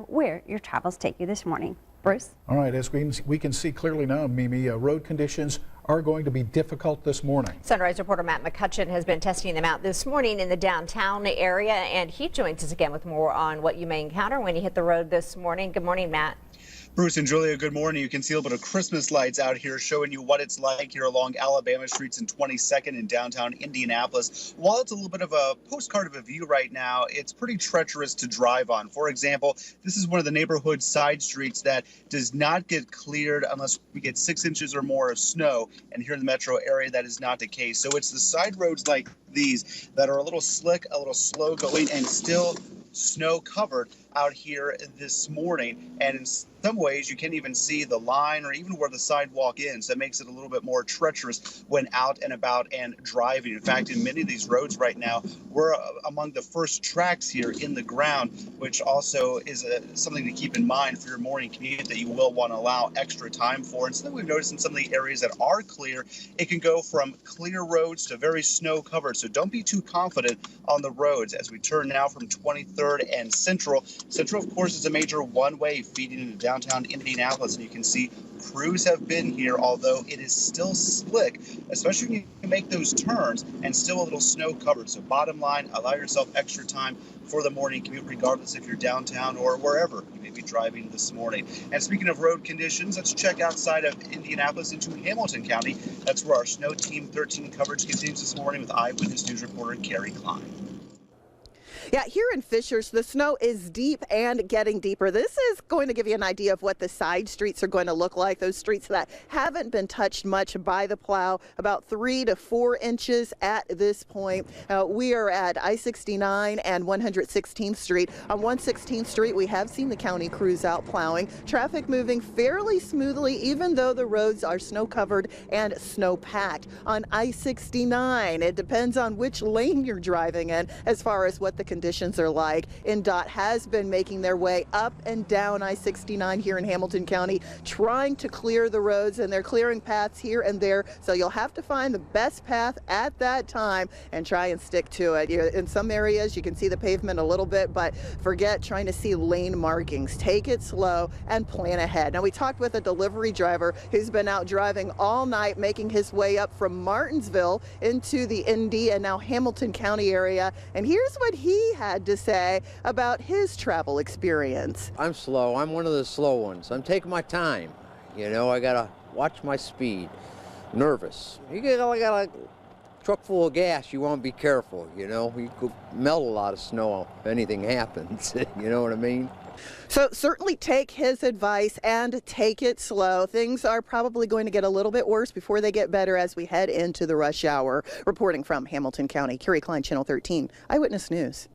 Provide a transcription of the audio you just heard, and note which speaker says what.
Speaker 1: where your travels take you this morning. Bruce?
Speaker 2: All right, as we can see clearly now, Mimi, road conditions are going to be difficult this morning.
Speaker 3: Sunrise reporter Matt McCutcheon has been testing them out this morning in the downtown area, and he joins us again with more on what you may encounter when you hit the road this morning. Good morning, Matt.
Speaker 4: Bruce and Julia, good morning. You can see a little bit of Christmas lights out here showing you what it's like here along Alabama Streets and 22nd in downtown Indianapolis. While it's a little bit of a postcard of a view right now, it's pretty treacherous to drive on. For example, this is one of the neighborhood side streets that does not get cleared unless we get 6 inches or more of snow. And here in the metro area, that is not the case. So it's the side roads like these that are a little slick, a little slow going, and still snow covered out here this morning. And in some ways you can't even see the line or even where the sidewalk ends. That makes it a little bit more treacherous when out and about and driving. In fact, in many of these roads right now, we're among the first tracks here in the ground, which also is something to keep in mind for your morning commute that you will want to allow extra time for. And something we've noticed in some of the areas that are clear, it can go from clear roads to very snow covered. So don't be too confident on the roads as we turn now from 23rd and Central. Central, of course, is a major one-way feeding into downtown Indianapolis, and you can see crews have been here, although it is still slick, especially when you make those turns and still a little snow covered. So bottom line, allow yourself extra time for the morning commute, regardless if you're downtown or wherever you may be driving this morning. And speaking of road conditions, let's check outside of Indianapolis into Hamilton County. That's where our Snow Team 13 coverage continues this morning with Eyewitness News reporter Carrie Klein.
Speaker 5: Yeah, here in Fishers, the snow is deep and getting deeper. This is going to give you an idea of what the side streets are going to look like. Those streets that haven't been touched much by the plow, about 3 to 4 inches at this point. We are at I-69 and 116th Street. On 116th Street, we have seen the county crews out plowing. Traffic moving fairly smoothly, even though the roads are snow covered and snow packed. On I-69, it depends on which lane you're driving in as far as what the conditions are like. NDOT has been making their way up and down I-69 here in Hamilton County, trying to clear the roads, and they're clearing paths here and there. So you'll have to find the best path at that time and try and stick to it. In some areas you can see the pavement a little bit, but forget trying to see lane markings. Take it slow and plan ahead. Now, we talked with a delivery driver who's been out driving all night, making his way up from Martinsville into the Indy and now Hamilton County area. And here's what he had to say about his travel experience.
Speaker 6: I'm slow. I'm one of the slow ones. I'm taking my time. You know, I gotta watch my speed. Nervous. You got a truck full of gas, you want to be careful. You know, you could melt a lot of snow if anything happens. You know what I mean?
Speaker 5: So certainly take his advice and take it slow. Things are probably going to get a little bit worse before they get better as we head into the rush hour. Reporting from Hamilton County, Carrie Klein, Channel 13, Eyewitness News.